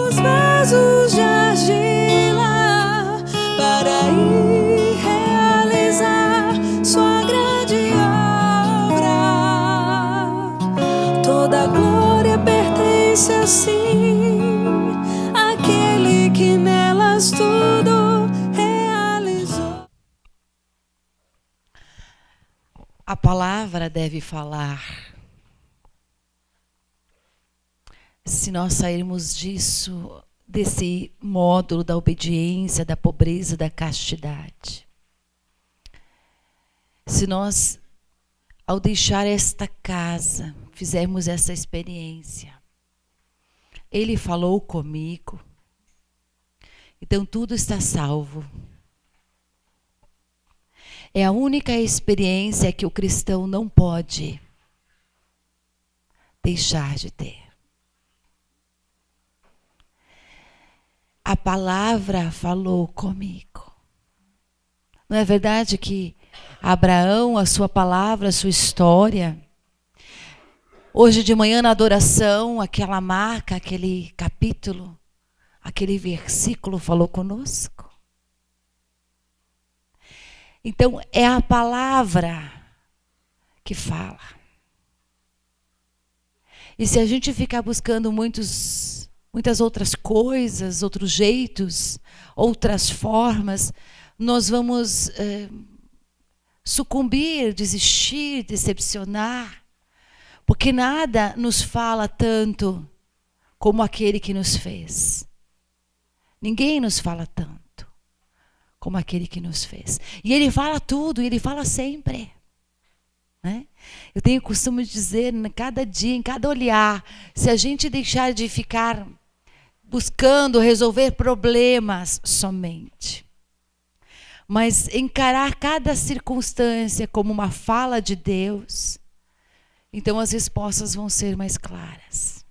os vasos de argila para ir realizar sua grande obra. Toda glória pertence assim àquele que nelas tudo realizou. A palavra deve falar. Se nós sairmos disso, desse módulo da obediência, da pobreza, da castidade. Se nós, ao deixar esta casa, fizermos essa experiência, Ele falou comigo, então tudo está salvo. É a única experiência que o cristão não pode deixar de ter. A palavra falou comigo. Não é verdade que Abraão, a sua palavra, a sua história, hoje de manhã na adoração, aquela marca, aquele capítulo, aquele versículo falou conosco? Então, é a palavra que fala. E se a gente ficar buscando muitas outras coisas, outros jeitos, outras formas, nós vamos sucumbir, desistir, decepcionar, porque nada nos fala tanto como aquele que nos fez. Ninguém nos fala tanto como aquele que nos fez. E Ele fala tudo, Ele fala sempre. Né? Eu tenho o costume de dizer, em cada dia, em cada olhar, se a gente deixar de ficar buscando resolver problemas somente, mas encarar cada circunstância como uma fala de Deus, então as respostas vão ser mais claras.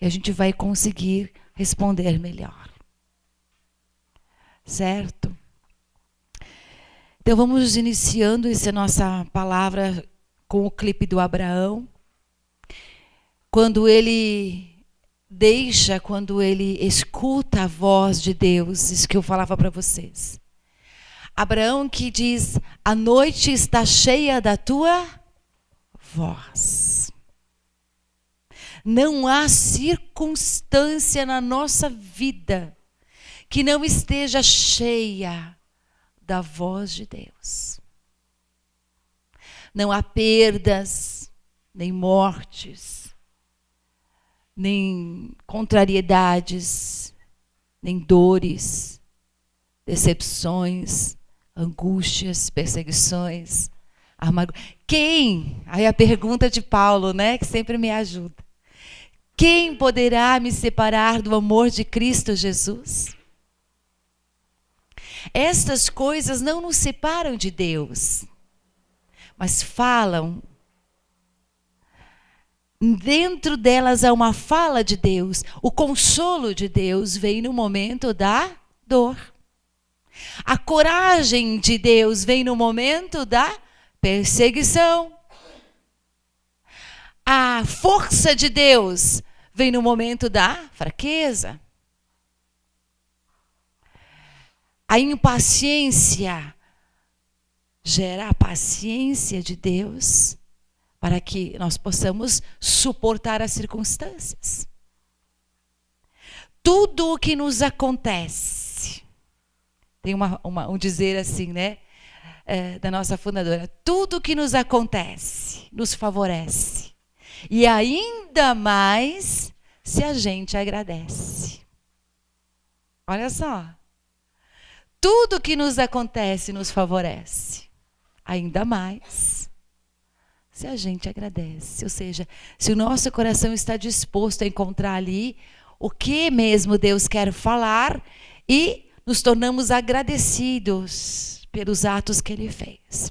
E a gente vai conseguir responder melhor. Certo? Então vamos iniciando essa nossa palavra com o clipe do Abraão. Quando ele escuta a voz de Deus, isso que eu falava para vocês. Abraão que diz, a noite está cheia da tua voz. Não há circunstância na nossa vida que não esteja cheia da voz de Deus. Não há perdas, nem mortes, nem contrariedades, nem dores, decepções, angústias, perseguições, amargura. Quem? Aí a pergunta de Paulo, né, que sempre me ajuda. Quem poderá me separar do amor de Cristo Jesus? Estas coisas não nos separam de Deus, mas falam. Dentro delas há uma fala de Deus. O consolo de Deus vem no momento da dor. A coragem de Deus vem no momento da perseguição. A força de Deus vem no momento da fraqueza. A impaciência gera a paciência de Deus para que nós possamos suportar as circunstâncias. Tudo o que nos acontece, tem um dizer assim, né, da nossa fundadora, tudo o que nos acontece nos favorece. E ainda mais se a gente agradece. Olha só. Tudo que nos acontece nos favorece. Ainda mais se a gente agradece. Ou seja, se o nosso coração está disposto a encontrar ali o que mesmo Deus quer falar e nos tornamos agradecidos pelos atos que Ele fez.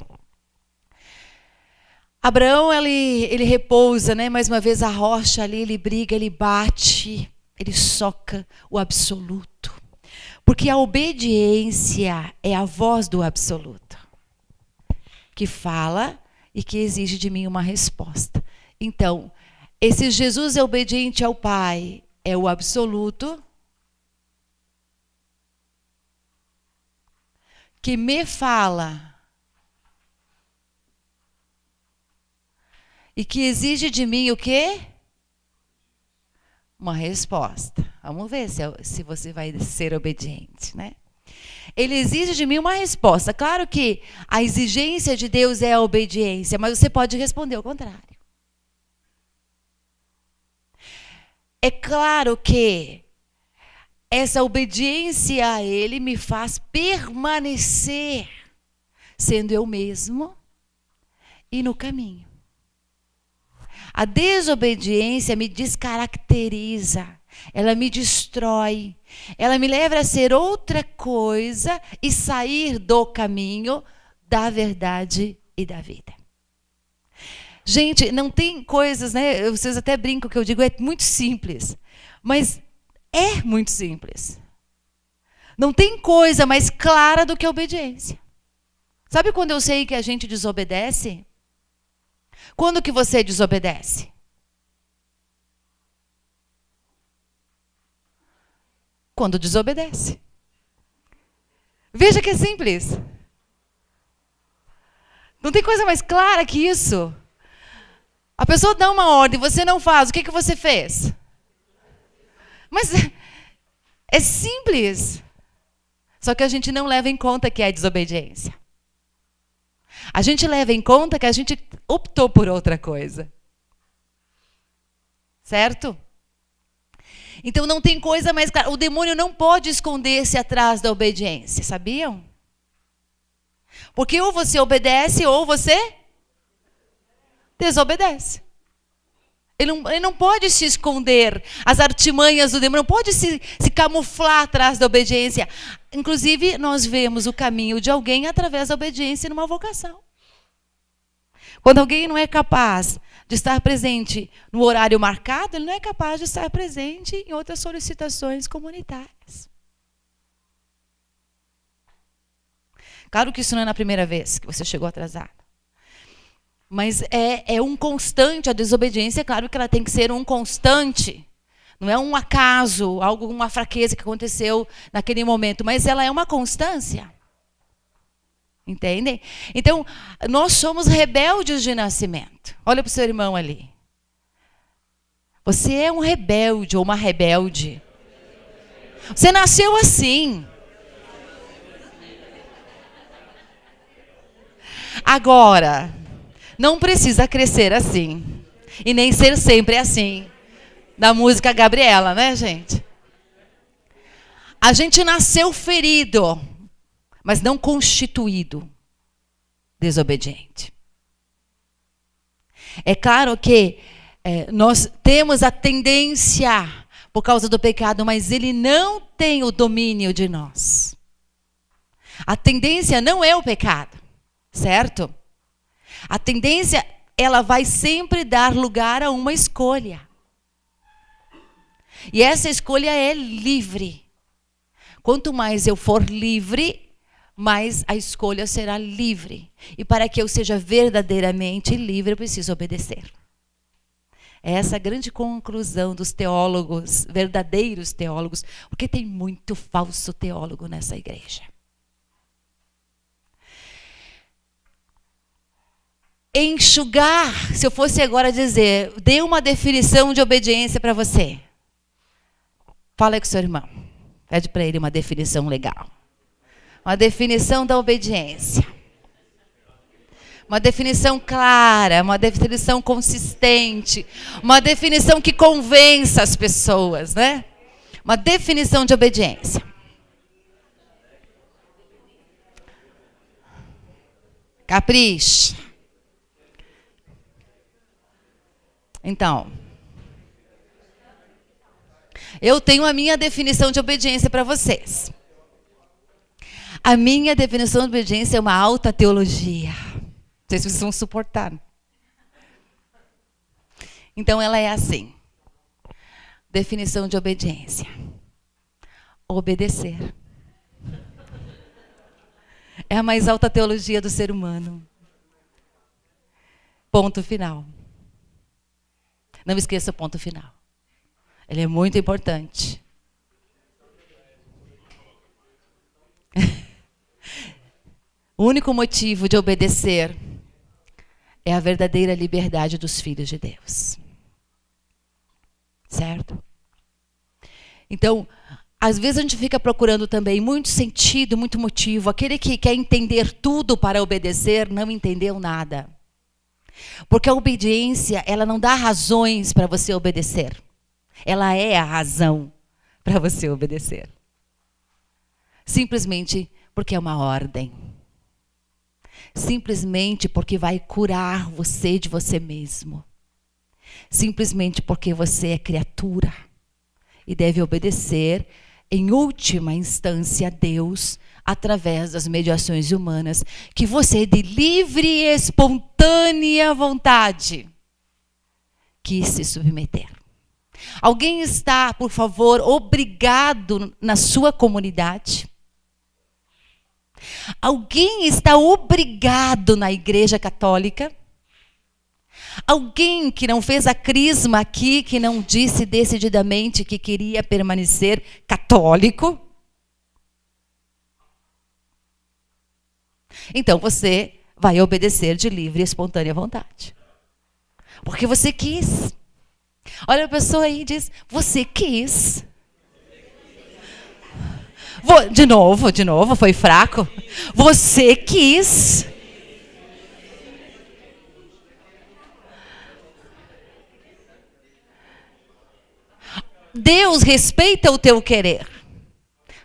Abraão, ele repousa, né? Mais uma vez a rocha ali, ele briga, ele bate, ele soca o absoluto. Porque a obediência é a voz do absoluto, que fala e que exige de mim uma resposta. Então, esse Jesus é obediente ao Pai, é o absoluto que me fala e que exige de mim o quê? Uma resposta. Vamos ver se você vai ser obediente, né? Ele exige de mim uma resposta. Claro que a exigência de Deus é a obediência, mas você pode responder ao contrário. É claro que essa obediência a Ele me faz permanecer sendo eu mesmo e no caminho. A desobediência me descaracteriza, ela me destrói, ela me leva a ser outra coisa e sair do caminho da verdade e da vida. Gente, não tem coisas, né? Vocês até brincam que eu digo, é muito simples. Mas é muito simples. Não tem coisa mais clara do que a obediência. Sabe quando eu sei que a gente desobedece? Quando que você desobedece? Quando desobedece. Veja que é simples. Não tem coisa mais clara que isso. A pessoa dá uma ordem, você não faz, o que você fez? Mas é simples. Só que a gente não leva em conta que é desobediência. A gente leva em conta que a gente optou por outra coisa. Certo? Então não tem coisa mais clara. O demônio não pode esconder-se atrás da obediência, sabiam? Porque ou você obedece ou você desobedece. Ele não pode se esconder. As artimanhas do demônio não pode se camuflar atrás da obediência. Inclusive, nós vemos o caminho de alguém através da obediência numa vocação. Quando alguém não é capaz de estar presente no horário marcado, ele não é capaz de estar presente em outras solicitações comunitárias. Claro que isso não é na primeira vez que você chegou atrasado. Mas é um constante, a desobediência, é claro que ela tem que ser um constante. Não é um acaso, uma fraqueza que aconteceu naquele momento, mas ela é uma constância. Entendem? Então, nós somos rebeldes de nascimento. Olha para o seu irmão ali. Você é um rebelde ou uma rebelde. Você nasceu assim. Agora, não precisa crescer assim. E nem ser sempre assim. Da música Gabriela, né, gente? A gente nasceu ferido, mas não constituído desobediente. É claro que nós temos a tendência, por causa do pecado, mas ele não tem o domínio de nós. A tendência não é o pecado, certo? A tendência, ela vai sempre dar lugar a uma escolha. E essa escolha é livre. Quanto mais eu for livre, mais a escolha será livre. E para que eu seja verdadeiramente livre, eu preciso obedecer. É essa a grande conclusão dos teólogos, verdadeiros teólogos, porque tem muito falso teólogo nessa igreja. Enxugar, se eu fosse agora dizer, dê uma definição de obediência para você. Fala aí com o seu irmão. Pede para ele uma definição legal. Uma definição da obediência. Uma definição clara, uma definição consistente, uma definição que convença as pessoas, né? Uma definição de obediência. Capricha. Então, eu tenho a minha definição de obediência para vocês. A minha definição de obediência é uma alta teologia. Não sei se vocês vão suportar. Então ela é assim. Definição de obediência. Obedecer. É a mais alta teologia do ser humano. Ponto final. Não esqueça o ponto final. Ele é muito importante. O único motivo de obedecer é a verdadeira liberdade dos filhos de Deus. Certo? Então, às vezes a gente fica procurando também muito sentido, muito motivo. Aquele que quer entender tudo para obedecer não entendeu nada. Porque a obediência, ela não dá razões para você obedecer. Ela é a razão para você obedecer. Simplesmente porque é uma ordem. Simplesmente porque vai curar você de você mesmo. Simplesmente porque você é criatura e deve obedecer, em última instância, a Deus, através das mediações humanas, que você, de livre e espontânea vontade, quis se submeter. Alguém está, por favor, obrigado na sua comunidade? Alguém está obrigado na Igreja Católica? Alguém que não fez a crisma aqui, que não disse decididamente que queria permanecer católico? Então você vai obedecer de livre e espontânea vontade. Porque você quis. Olha a pessoa aí e diz, você quis. De novo, foi fraco. Você quis. Deus respeita o teu querer.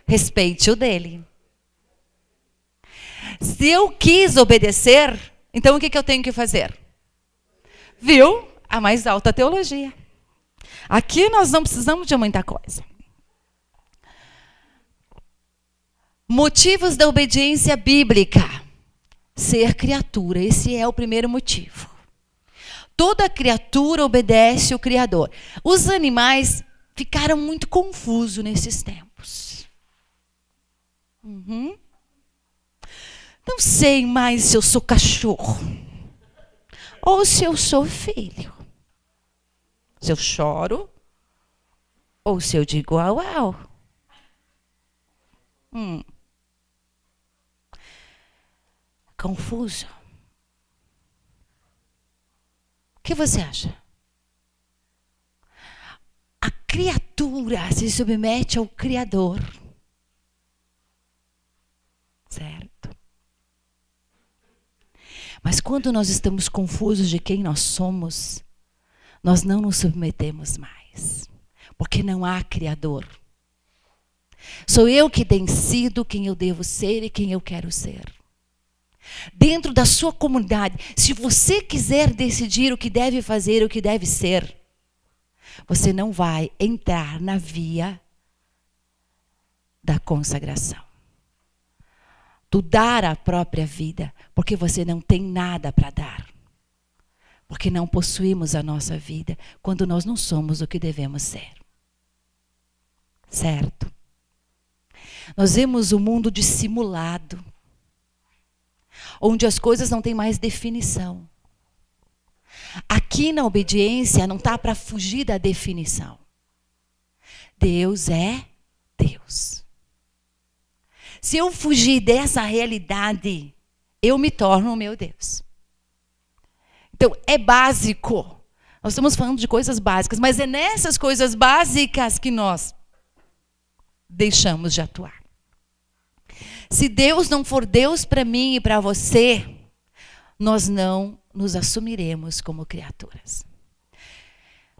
Respeite o dele. Se eu quis obedecer, então o que eu tenho que fazer? Viu? A mais alta teologia. Aqui nós não precisamos de muita coisa. Motivos da obediência bíblica. Ser criatura. Esse é o primeiro motivo. Toda criatura obedece o Criador. Os animais ficaram muito confusos nesses tempos. Não sei mais se eu sou cachorro ou se eu sou filho. Se eu choro ou se eu digo au au. Confuso. O que você acha? A criatura se submete ao Criador. Certo? Mas quando nós estamos confusos de quem nós somos, nós não nos submetemos mais. Porque não há Criador. Sou eu que decido quem eu devo ser e quem eu quero ser. Dentro da sua comunidade, se você quiser decidir o que deve fazer, o que deve ser, você não vai entrar na via da consagração. Do dar a própria vida, porque você não tem nada para dar. Porque não possuímos a nossa vida quando nós não somos o que devemos ser. Certo? Nós vemos o mundo dissimulado, onde as coisas não têm mais definição. Aqui na obediência não está para fugir da definição. Deus é Deus. Se eu fugir dessa realidade, eu me torno o meu Deus. Então, é básico. Nós estamos falando de coisas básicas, mas é nessas coisas básicas que nós deixamos de atuar. Se Deus não for Deus para mim e para você, nós não nos assumiremos como criaturas.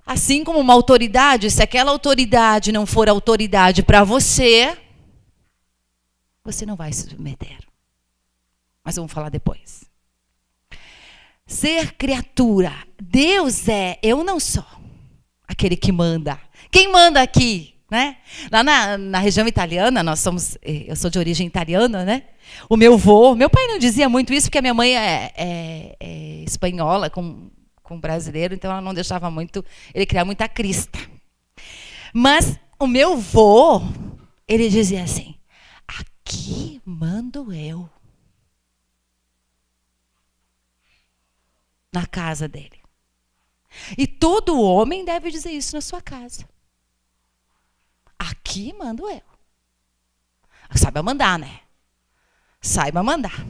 Assim como uma autoridade, se aquela autoridade não for autoridade para você, você não vai se submeter. Mas vamos falar depois. Ser criatura. Deus é, eu não sou aquele que manda. Quem manda aqui? Né? Lá na região italiana, eu sou de origem italiana, né? O meu pai não dizia muito isso, porque a minha mãe é espanhola com brasileiro, então ela não deixava muito, ele criar muita crista. Mas o meu vô, ele dizia assim, aqui mando eu. Na casa dele. E todo homem deve dizer isso na sua casa. aqui mando eu. Saiba mandar, né? Saiba mandar.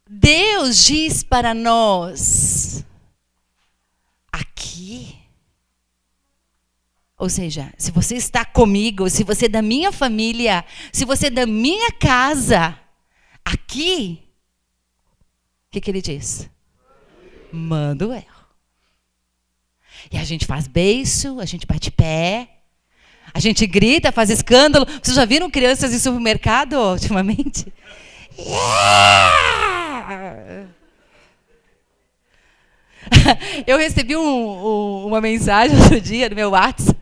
Deus diz para nós aqui. Ou seja, se você está comigo, se você é da minha família, se você é da minha casa, aqui, o que ele diz? Mando eu. E a gente faz beiço, a gente bate pé, a gente grita, faz escândalo. Vocês já viram crianças em supermercado ultimamente? Yeah! Eu recebi uma mensagem outro dia no meu WhatsApp.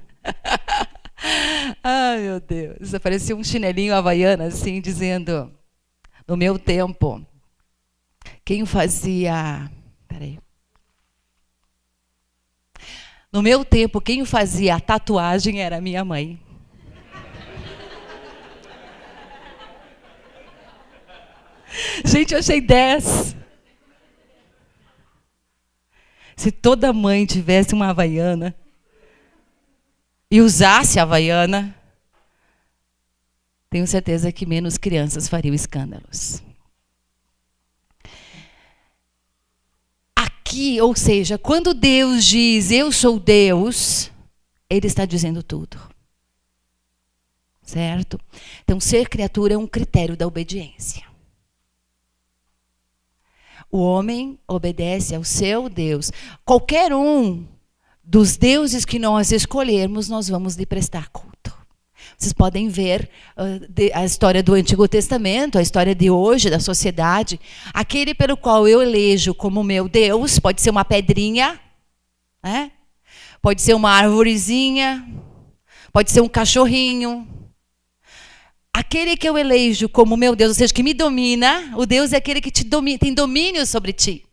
Ai, meu Deus. Apareceu um chinelinho havaiana, assim, dizendo: no meu tempo, quem fazia... Peraí. No meu tempo, quem fazia a tatuagem era minha mãe. Gente, eu achei 10. Se toda mãe tivesse uma havaiana e usasse a havaiana, tenho certeza que menos crianças fariam escândalos. Aqui, ou seja, quando Deus diz eu sou Deus, Ele está dizendo tudo. Certo? Então, ser criatura é um critério da obediência. O homem obedece ao seu Deus. Qualquer um dos deuses que nós escolhermos, nós vamos lhe prestar culto. Vocês podem ver a história do Antigo Testamento, a história de hoje, da sociedade. Aquele pelo qual eu elejo como meu Deus, pode ser uma pedrinha, né? Pode ser uma arvorezinha, pode ser um cachorrinho. Aquele que eu elejo como meu Deus, ou seja, que me domina, o Deus é aquele que te domina, tem domínio sobre ti.